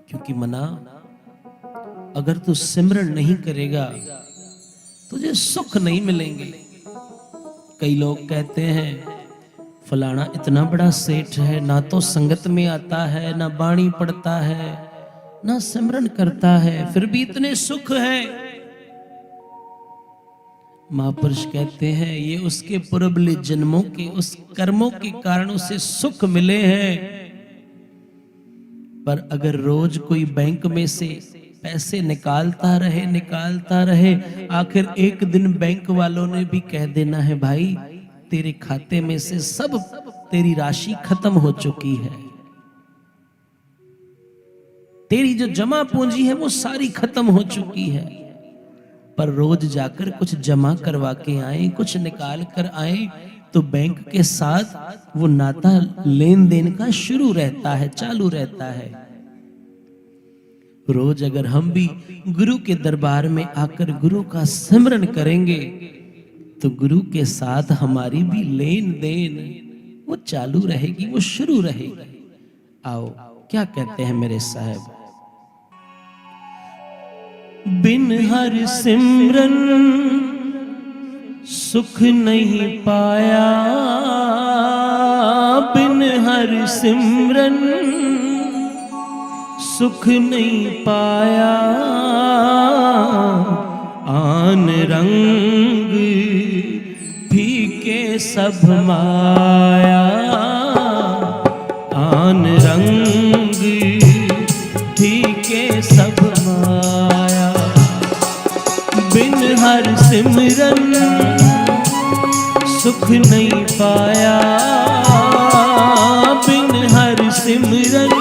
क्योंकि मना, अगर तू सिमरन नहीं करेगा तुझे सुख नहीं मिलेंगे। कई लोग कहते हैं फलाना इतना बड़ा सेठ है, ना तो संगत में आता है, ना बाणी पढ़ता है, ना सिमरन करता है, फिर भी इतने सुख है। महापुरुष कहते हैं ये उसके पूर्वले जन्मों के उस कर्मों के कारण उसे सुख मिले हैं। पर अगर रोज कोई बैंक में से पैसे निकालता रहे, आखिर एक दिन बैंक वालों ने भी कह देना है भाई तेरे खाते में से सब तेरी राशि खत्म हो चुकी है, तेरी जो जमा पूंजी है वो सारी खत्म हो चुकी है। पर रोज जाकर कुछ जमा करवा के आए, कुछ निकाल कर आए, तो बैंक के साथ वो नाता लेन देन का शुरू रहता है, चालू रहता है। रोज अगर हम भी गुरु के दरबार में आकर गुरु का सिमरन करेंगे तो गुरु के साथ हमारी भी लेन देन वो चालू रहेगी, वो शुरू रहेगी। आओ क्या कहते हैं मेरे साहब, बिन हर सिमरन सुख नहीं पाया, बिन हर सिमरन सुख नहीं पाया, आन रंग फीके सब माया, आन रंग फीके सब माया। बिन हर सिमरन सुख नहीं पाया, बिन हर सिमरन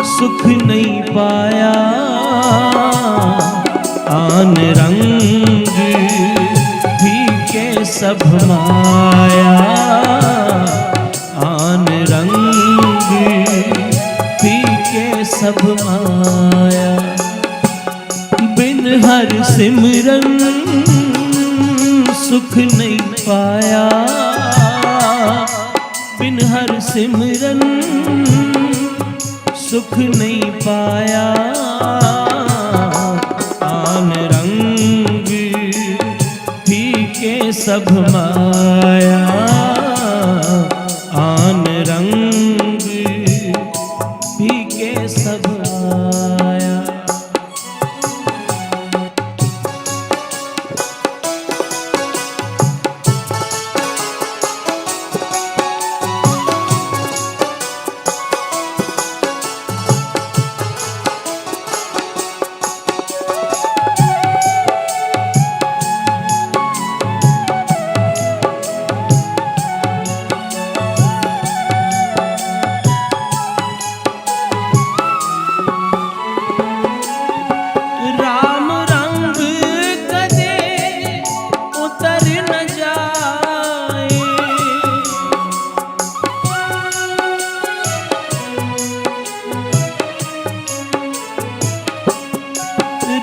सुख नहीं पाया, आन रंग फीके सब माया, आन रंग फीके सब माया। बिन हर सिमरन सुख नहीं पाया, बिन हर सिमरन सुख नहीं पाया, आन रंग फीके सब माया, आन रंग फीके सब माया।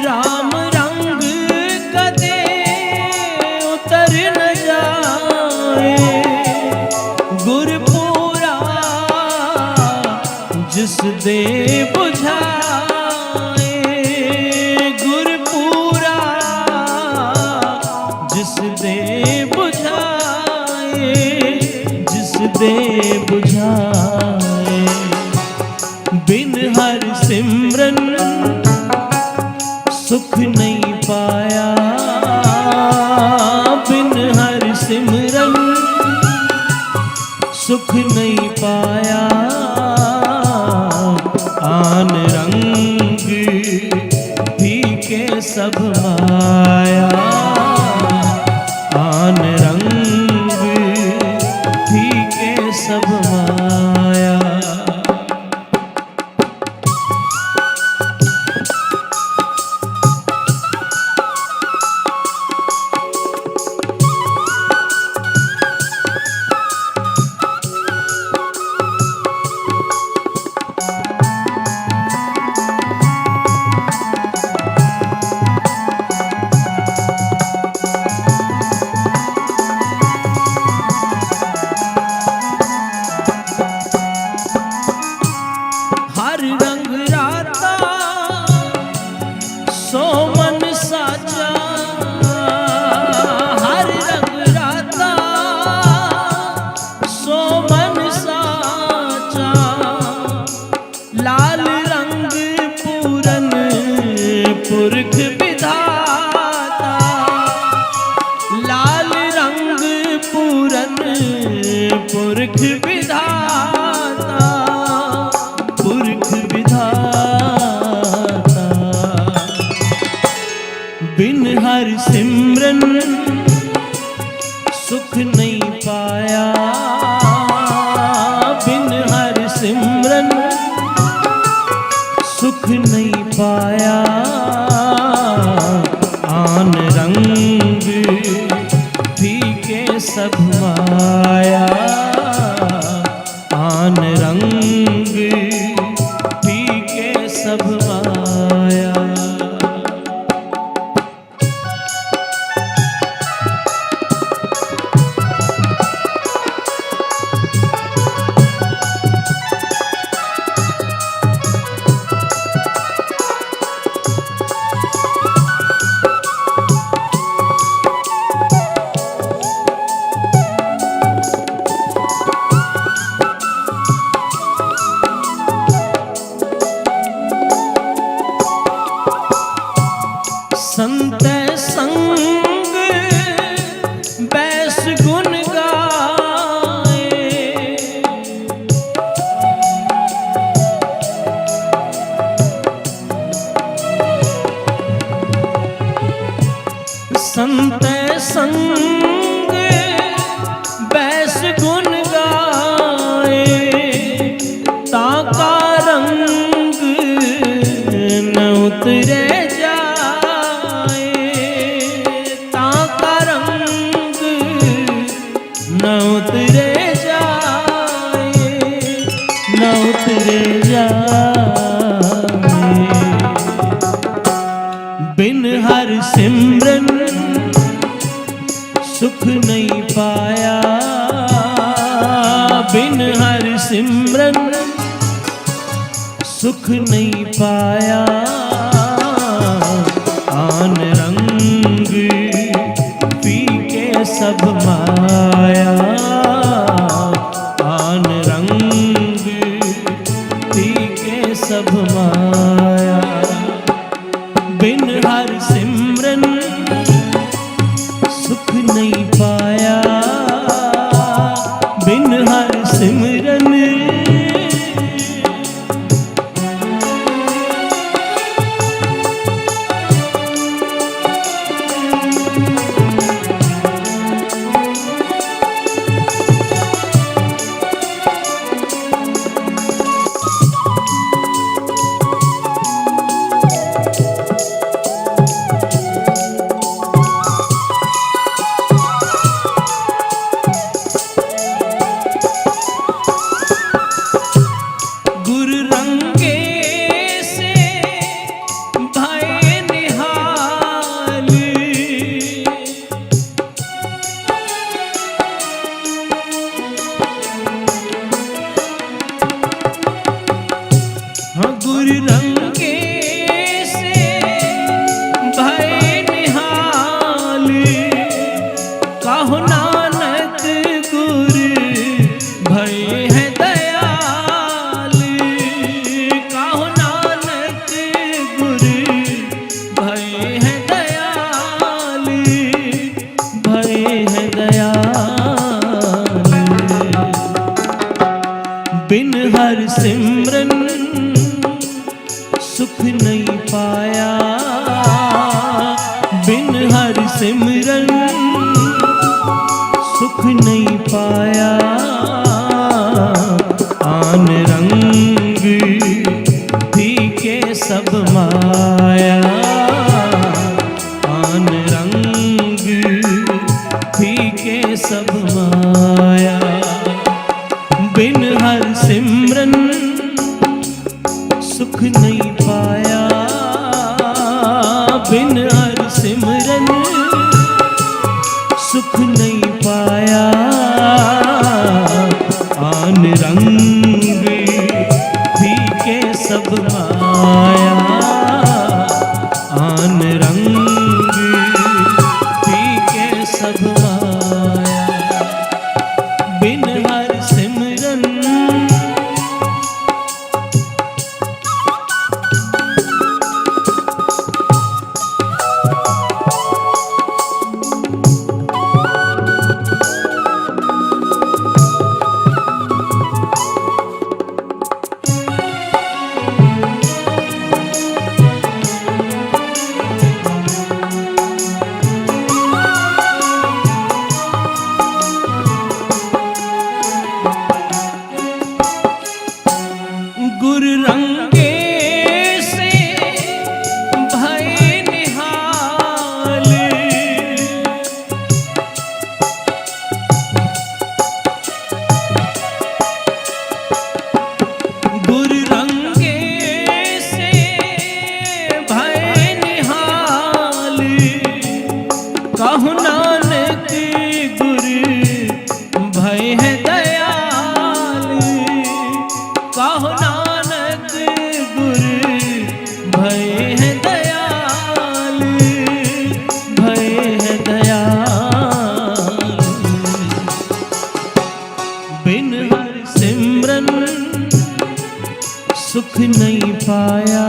राम रंग कदे उतर न जाए, गुरपुरा जिस दे बुझाए, गुरपुरा जिस दे बुझाए, जिस दे बुझाए। बिन हर सिमरन सुख नहीं पाया, बिन हर सिमरन सुख नहीं पाया, आन रंग फीके सब माया, आन रंग फीके सब माया। हर रंग राता सो मन साचा, हर रंग राता सो मन साचा, लाल रंग पूरन पुरख विधाता, लाल रंग पूरन पुरख विधाता, पुरख विधाता। बिन हर सिमरन सुख नहीं पाया, बिन हर सिमरन सुख नहीं पाया, आन रंग फीके सब माया, आन रंग फीके सब माया। संत संग बैस गुण गाए, संत संग बैस गुण गाए, ताका रंग न उतरे न उतरे जाए, न उतरे जाए। बिन हर सिमरन सुख नहीं पाया, बिन हर सिमरन सुख नहीं पाया, आन रंग फीके सब माया, आन रंग फीके सब माया। बिन हर सिमरन सुख नहीं पाया, बिन हर सिमरन बिन हर सिमरन सुख नहीं पाया, बिन हर सिमरन सुख नहीं पाया, आन रंग फीके सब माया, आन रंग फीके सब माया। बिन हर सिमरन सुख नहीं पाया, बिन हर सिमरन सुख नहीं पाया, आन रंग फीके सब माया, आन रंग फीके सब माया, बिन हर सिमरन गुर रंगे से भय निहाल, गुर रंगे से भय निहाल, कहु नानक गुर भय है दयाल, कहु नानक गुर भय है दयाल, भय है दयाल, बिन हर सिमरन सुख नहीं पाया,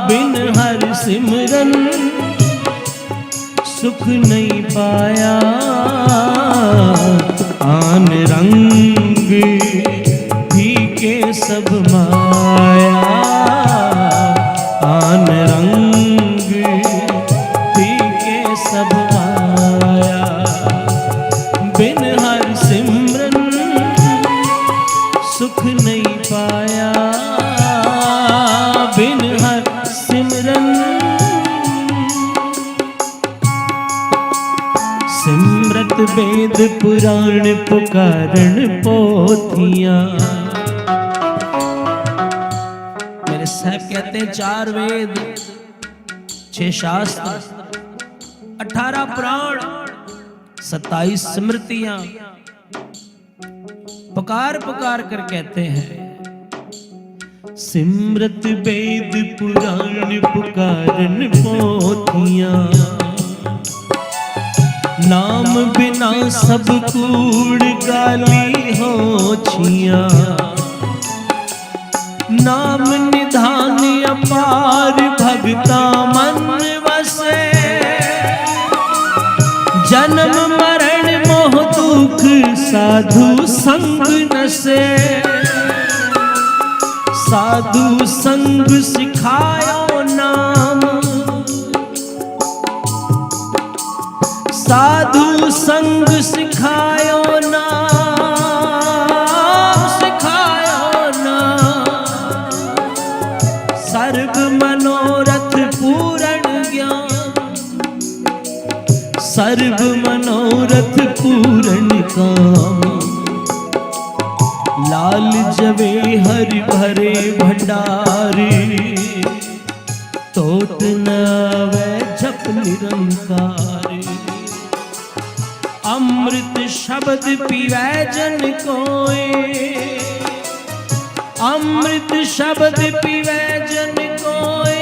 बिन हर सिमरन सुख नहीं पाया, आन रंग फीके सब माया, आन रंग फीके सब माया, बिन हर सिमरन सुख नहीं पाया, बिन हर सिमरन। सिमरत वेद पुराण पुकारन पोथियां, मेरे साहब कहते हैं 4 वेद 6 शास्त्र 18 पुराण 27 स्मृतियां, पुकार पुकार कर कहते हैं सिमरत वेद पुराण पुकारन पोथियां, नाम बिना सब कूड़ गाली हो छिया, नाम निधान अपार भगता मन वसे, जन्म मरण मोह दुख साधु संग नसे, साधु संग सिखायो नाम, साधु संग सिखायो नाम, सिखायो नाम, सर्व मनोरथ पूर्ण ज्ञान, सर्व मनोरथ पूर्ण काम, लाल जवे हरि भरे भंडारी, तोट न आवे जप निरंकारी, अमृत शब्द पीवै जन कोय, अमृत शब्द पीवै जन कोय,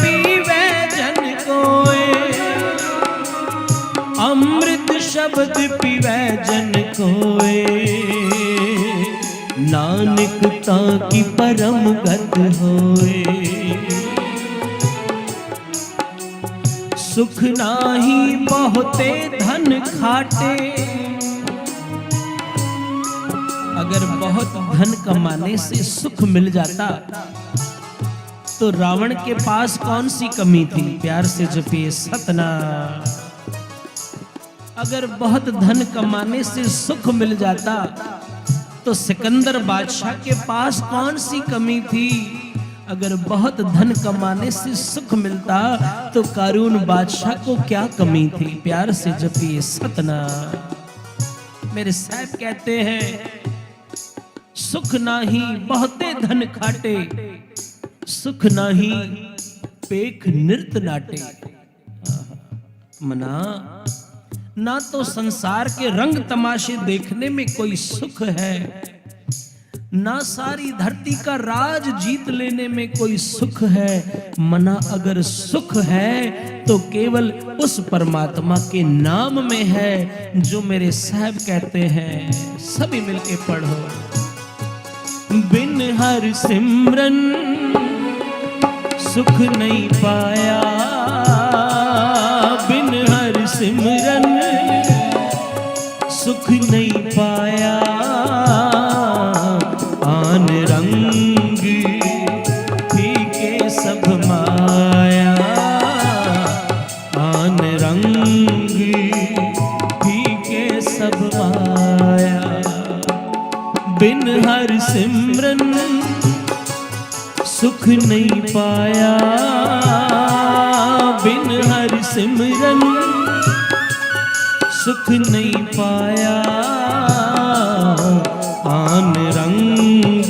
पीवै जन कोय, अमृत शब्द पीवै जन कोय, नानक ताकी परम गत होए, सुख नाही बहुते धन खाटे, अगर बहुत धन कमाने से सुख मिल जाता तो रावण के पास कौन सी कमी थी? प्यार से जपिए सतनाम। अगर बहुत धन कमाने से सुख मिल जाता तो सिकंदर बादशाह के पास कौन सी कमी थी? अगर बहुत धन कमाने से सुख मिलता तो कारून बादशाह को क्या कमी थी? प्यार से जपिए सतनाम। मेरे साहब कहते हैं सुख नाही बहुते धन खाटे, सुख नाही पेख नृत नाटे। मना ना तो संसार के रंग तमाशे देखने में कोई सुख है, ना सारी धरती का राज जीत लेने में कोई सुख है, मना अगर सुख है तो केवल उस परमात्मा के नाम में है, जो मेरे साहब कहते हैं। सभी मिलके पढ़ो। बिन हर सिमरन सुख नहीं पाया, बिन हर सिमरन सुख नहीं पाया। आन रंग फीके सब माया, आन रंग फीके सब माया। बिन हर सिमरन सुख नहीं पाया, बिन हर सिमरन सुख नहीं पाया। आन रंग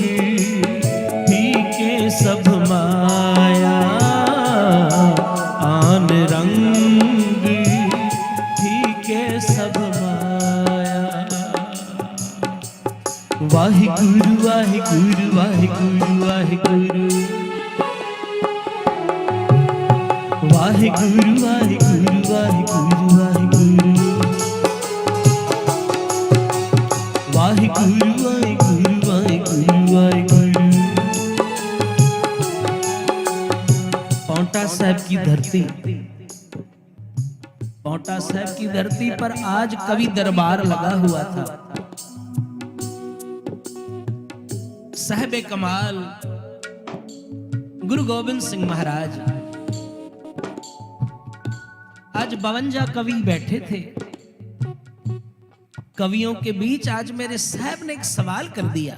फीके सब माया, आन रंग फीके सब माया। वाहिगुरु वाहिगुरु वाहिगुरु वाहिगुरु, वाहिगुरु वाहिगुरु वाहिगुरु वाहिगुरु, वाहिगुरु वाहिगुरु वाहिगुरु वाहिगुरु। पांवटा साहब की धरती, पांवटा साहब की धरती पर आज कवि दरबार लगा हुआ था। साहिब कमाल गुरु गोविंद सिंह महाराज, आज 52 कवि बैठे थे। कवियों के बीच आज मेरे साहब ने एक सवाल कर दिया।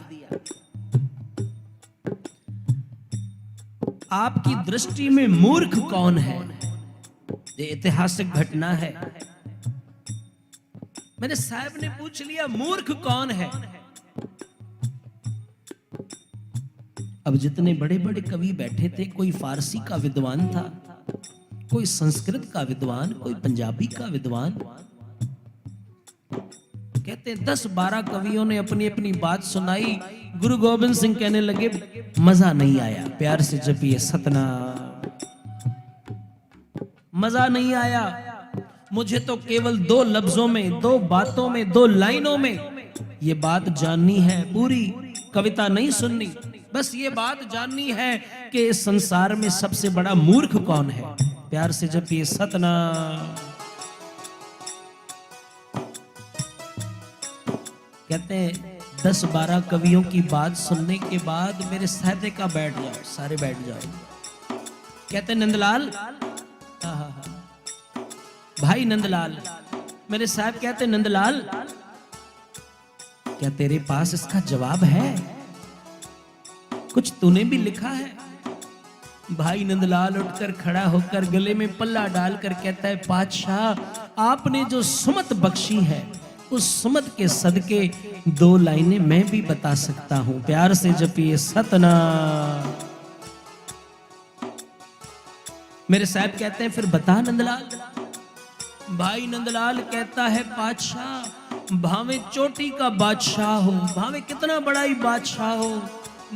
आपकी दृष्टि में मूर्ख कौन है? ये ऐतिहासिक घटना है। मेरे साहब ने पूछ लिया मूर्ख कौन है? अब जितने बड़े बड़े कवि बैठे थे, कोई फारसी का विद्वान था, कोई संस्कृत का विद्वान, कोई पंजाबी का विद्वान। कहते 10-12 कवियों ने अपनी अपनी बात सुनाई। गुरु गोविंद सिंह कहने लगे मजा नहीं आया। प्यार से जपिए सतनाम। मजा नहीं आया। मुझे तो केवल 2 लफ्जों में, 2 बातों में, 2 लाइनों में ये बात जाननी है। पूरी कविता नहीं सुननी, बस ये बात जाननी है कि इस संसार में सबसे बड़ा मूर्ख कौन है। प्यार से जपिए सतनाम। कहते हैं 10-12 कवियों की बात सुनने के बाद मेरे साहब ने कहा बैठ जाओ, सारे बैठ जाओ। कहते नंदलाल, भाई नंदलाल, मेरे साहब कहते नंदलाल, क्या तेरे पास इसका जवाब है? कुछ तूने भी लिखा है? भाई नंदलाल उठकर खड़ा होकर गले में पल्ला डालकर कहता है पातशाह, आपने जो सुमत बख्शी है उस सुमत के सदके 2 लाइनें मैं भी बता सकता हूं। प्यार से जपिए सतनाम। मेरे साहब कहते हैं फिर बता नंदलाल। भाई नंदलाल कहता है पातशाह, भावे चोटी का बादशाह हो, भावे कितना बड़ा ही बादशाह हो,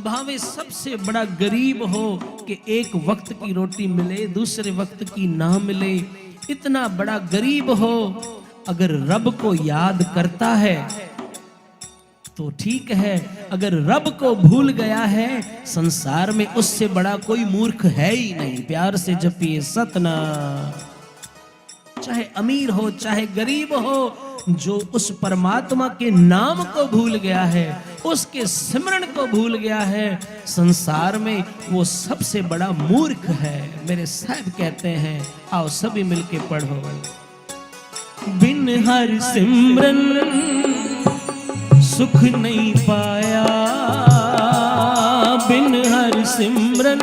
भावे सबसे बड़ा गरीब हो कि एक वक्त की रोटी मिले दूसरे वक्त की ना मिले, इतना बड़ा गरीब हो, अगर रब को याद करता है तो ठीक है, अगर रब को भूल गया है संसार में उससे बड़ा कोई मूर्ख है ही नहीं। प्यार से जपिए सतनाम। चाहे अमीर हो चाहे गरीब हो, जो उस परमात्मा के नाम को भूल गया है, उसके सिमरन को भूल गया है, संसार में वो सबसे बड़ा मूर्ख है। मेरे साहब कहते हैं, आओ सभी मिलके पढ़ो। बिन हर सिमरन सुख नहीं पाया, बिन हर सिमरन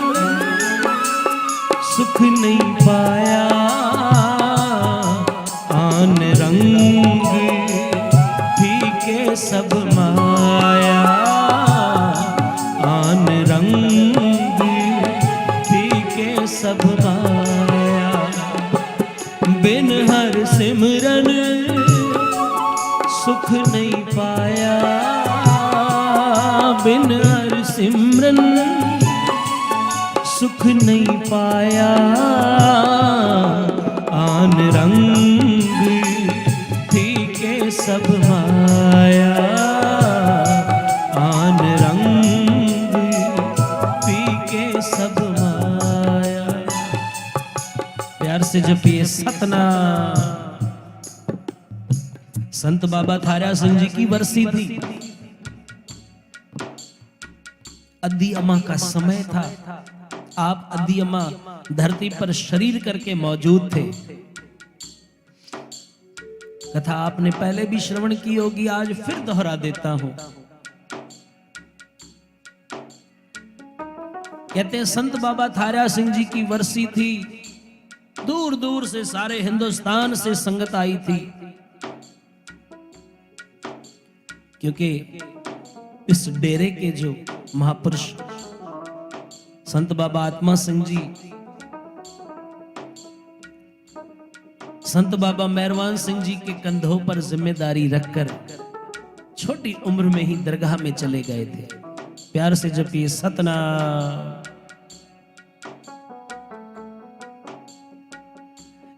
सुख नहीं पाया। आन रंग फीके सब माया, आन रंग फीके सब माया। बिन हर सिमरन सुख नहीं पाया, बिन सिमरन सुख नहीं पाया, आन रंग फीके सब माया, आन रंग फीके सब माया। प्यार से जपिए सतनाम। संत बाबा थारा सिंह जी की बरसी थी। अद्दी अम्मा का समय था। आप अद्दी अम्मा धरती पर शरीर करके मौजूद थे। कथा आपने पहले भी श्रवण की होगी, आज फिर दोहरा देता हूं। कहते हैं संत बाबा थारा सिंह जी की बरसी थी। दूर दूर से सारे हिंदुस्तान से संगत आई थी, क्योंकि इस डेरे के जो महापुरुष संत बाबा आत्मा सिंह जी, संत बाबा मेहरबान सिंह जी के कंधों पर जिम्मेदारी रखकर छोटी उम्र में ही दरगाह में चले गए थे। प्यार से जपिए सतनाम।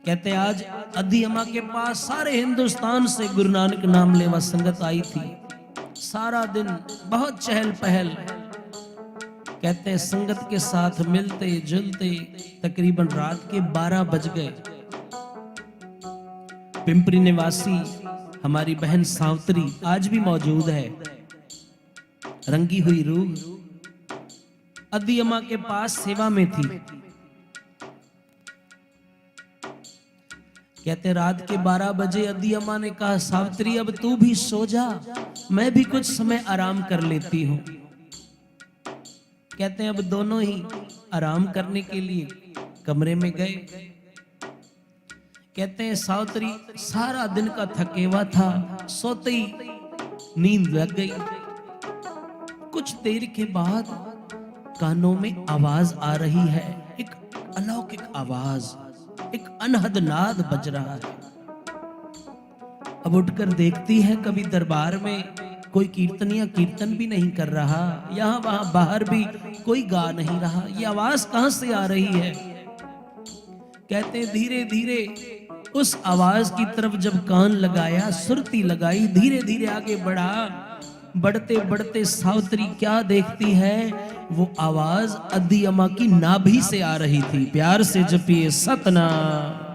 कहते हैं आज अद्दी अम्मा के पास सारे हिंदुस्तान से गुरु नानक नाम लेवा संगत आई थी। सारा दिन बहुत चहल पहल। कहते हैं संगत के साथ मिलते जुलते तकरीबन रात के 12 बज गए। पिंपरी निवासी हमारी बहन सावत्री आज भी मौजूद है, रंगी हुई रूह, अद्दी अम्मा के पास सेवा में थी। कहते रात के 12 बजे अद्दी अम्मा ने कहा, सावित्री अब तू भी सो जा, मैं भी कुछ समय आराम कर लेती हूं। कहते हैं अब दोनों ही आराम करने के लिए कमरे में गए। कहते हैं सावित्री सारा दिन का थकेवा था, सोते ही नींद लग गई। कुछ देर के बाद कानों में आवाज आ रही है, एक अलौकिक आवाज, एक अनहद नाद बज रहा है। अब उठकर देखती है, कभी दरबार में कोई कीर्तनिया कीर्तन भी नहीं कर रहा, यहां वहां बाहर भी कोई गा नहीं रहा, ये आवाज कहां से आ रही है। कहते धीरे धीरे उस आवाज की तरफ जब कान लगाया, सुरती लगाई, धीरे धीरे आगे बढ़ा। बढ़ते बढ़ते सावित्री क्या देखती है, वो आवाज अद्दी अम्मा की नाभि से आ रही थी। प्यार से जपिए सतनाम।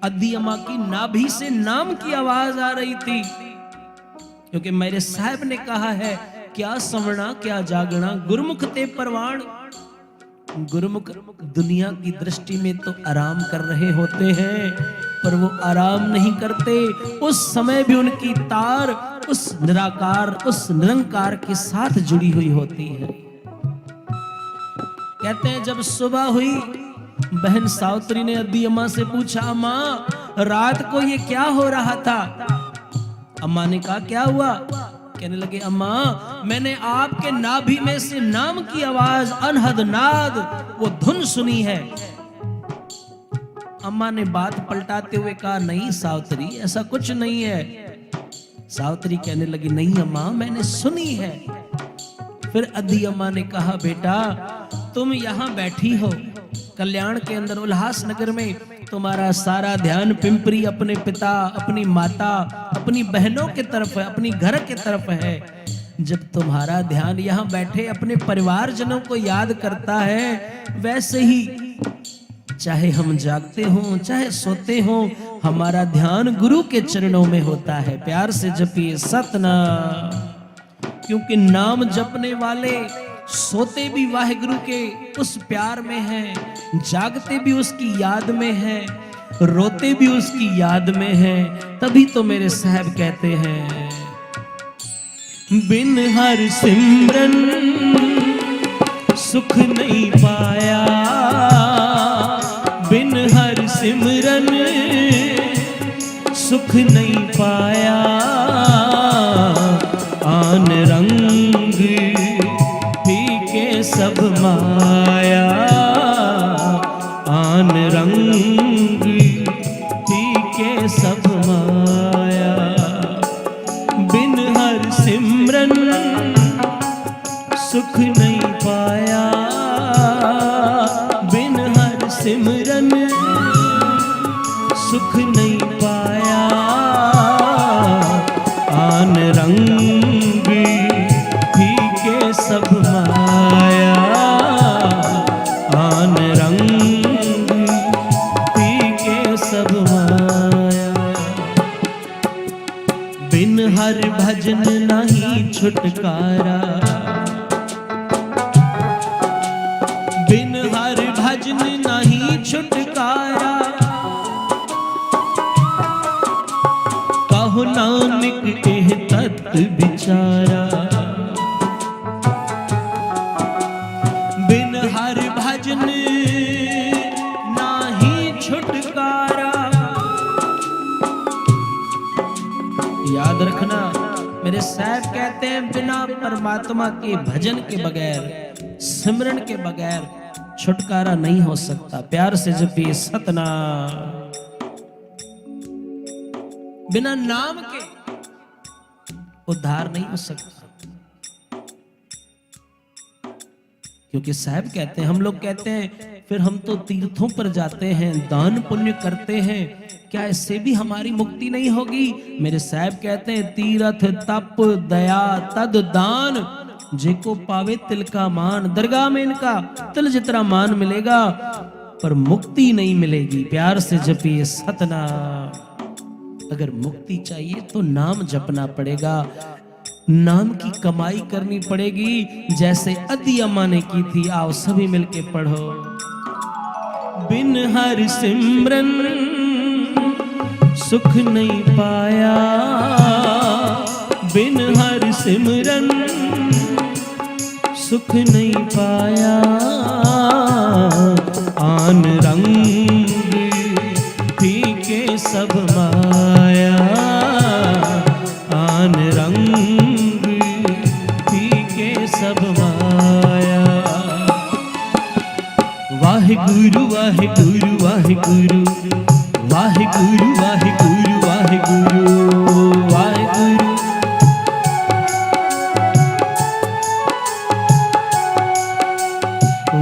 अद्दी अम्मा की नाभि से नाम की आवाज आ रही थी, क्योंकि मेरे साहब ने कहा है, क्या सवरना क्या जागना गुरमुख ते परवान। गुरमुख दुनिया की दृष्टि में तो आराम कर रहे होते हैं, पर वो आराम नहीं करते। उस समय भी उनकी तार उस निराकार, उस निरंकार के साथ जुड़ी हुई होती है। कहते हैं जब सुबह हुई, बहन सावित्री ने अद्दी अम्मा से पूछा, अम्मा रात को ये क्या हो रहा था। अम्मा ने कहा क्या हुआ। कहने लगे, अम्मा मैंने आपके नाभि में से नाम की आवाज, अनहद नाद, वो धुन सुनी है। अम्मा ने बात पलटाते हुए कहा, नहीं सावित्री ऐसा कुछ नहीं है। सावित्री कहने लगी, नहीं अम्मा मैंने सुनी है। फिर अद्दी अम्मा ने कहा, बेटा तुम यहां बैठी हो कल्याण के अंदर, उल्लासनगर में, तुम्हारा सारा ध्यान पिंपरी अपने पिता, अपनी माता, अपनी बहनों के तरफ है, अपनी घर के तरफ है। जब तुम्हारा ध्यान यहाँ बैठे अपने परिवारजनों को याद करता है, वैसे ही चाहे हम जागते हों चाहे सोते हों, हमारा ध्यान गुरु के चरणों में होता है। प्यार से जपिए सतनाम। क्योंकि नाम जपने वाले सोते भी वाहिगुरु के उस प्यार में हैं, जागते भी उसकी याद में हैं, रोते भी उसकी याद में हैं। तभी तो मेरे साहब कहते हैं, बिन हर सिमरन सुख नहीं पाया, बिन हर सिमरन सुख नहीं पाया, आन रंग फीके सब माया, आन रंग फीके सब माया। हर सिमरन सुख नहीं पाया, बिन हर सिमरन सुख नहीं पाया। आन रंग फीके सब माया, आन रंग फीके सब माया। बिन हर भजन नहीं छुटकारा, बिन हर भजन नहीं छुटकारा। कहो नानक एह तत्व विचारा, बिन हर भजन नहीं छुटकारा। याद रखना, मेरे साहब कहते हैं बिना परमात्मा के भजन के बगैर, सिमरन के बगैर छुटकारा नहीं हो सकता। प्यार से जपिए सतनाम। बिना नाम के उद्धार नहीं हो सकता, क्योंकि साहब कहते हैं, हम लोग कहते हैं फिर हम तो तीर्थों पर जाते हैं, दान पुण्य करते हैं, क्या इससे भी हमारी मुक्ति नहीं होगी? मेरे साहब कहते हैं तीर्थ तप दया तद दान, जेको पावे तिल का मान। दरगाह में इनका तिल जितना मान मिलेगा, पर मुक्ति नहीं मिलेगी। प्यार से जपिए सतनाम। अगर मुक्ति चाहिए तो नाम जपना पड़ेगा, नाम की कमाई करनी पड़ेगी, जैसे अदी अम्मा ने की थी। आओ सभी मिलके पढ़ो। बिन हर सिमरन सुख नहीं पाया, बिन हर सिमरन सुख नहीं पाया। आन रंग फीके सब माया, आन रंग फीके सब माया। वाहिगुरु वाहिगुरु वाहिगुरु, वाहिगुरु वाहिगुरु वाहिगुरु, वाहिगुरु।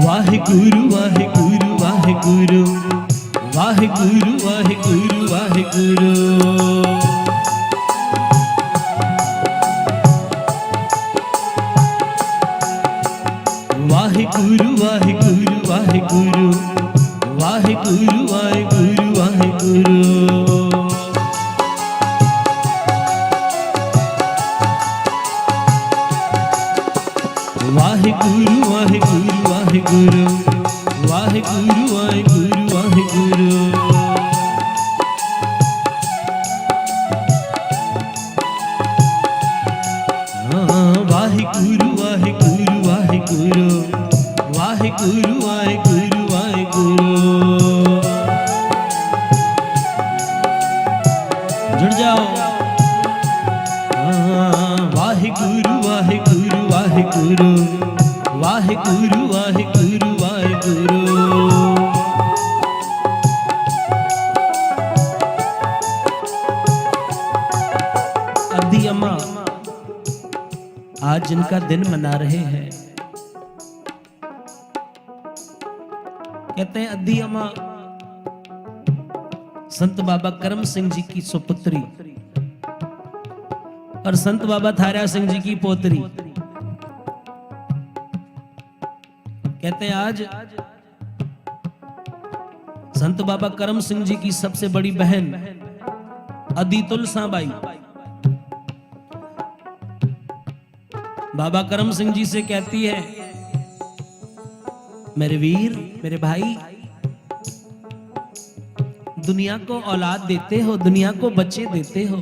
वाहिगुरु वाहिगुरु वाहिगुरु, वाहिगुरु वाहिगुरु वाहिगुरु। वाहिगुरु वाहिगुरु वाहिगुरु, वाहिगुरु वाहिगुरु वाहिगुरु। वाहिगुरु वाहिगुरु वाहिगुरु, वाहिगुरु वाहिगुरु वाहिगुरु। वाहिगुरु वाहिगुरु वाहिगुरु, वाहिगुरु वाहिगुरु वाहिगुरु। जुड़ जाओ। वाहिगुरु वाहिगुरु वाहिगुरु, वाहिगुरु वाहिगुरु वाहिगुरु। अदी अम्मा आज जिनका दिन मना रहे हैं, कहते हैं अदी अम्मा संत बाबा करम सिंह जी की सुपुत्री और संत बाबा थारा सिंह जी की पोतरी। कहते हैं आज संत बाबा करम सिंह जी की सबसे बड़ी बहन अदी तुलसा बाई बाबा करम सिंह जी से कहती है, मेरे वीर मेरे भाई, दुनिया को औलाद देते हो, दुनिया को बच्चे देते हो,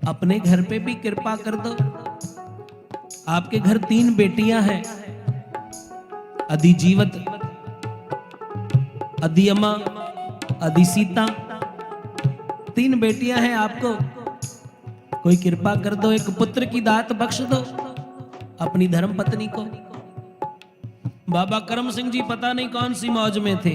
अपने घर पे भी कृपा कर दो। आपके घर 3 बेटियां हैं, अदी जीवत, अदी अम्मा, अदी सीता, 3 बेटियां हैं आपको। कोई कृपा कर दो, एक पुत्र की दात बख्श दो अपनी धर्म पत्नी को। बाबा करम सिंह जी पता नहीं कौन सी मौज में थे।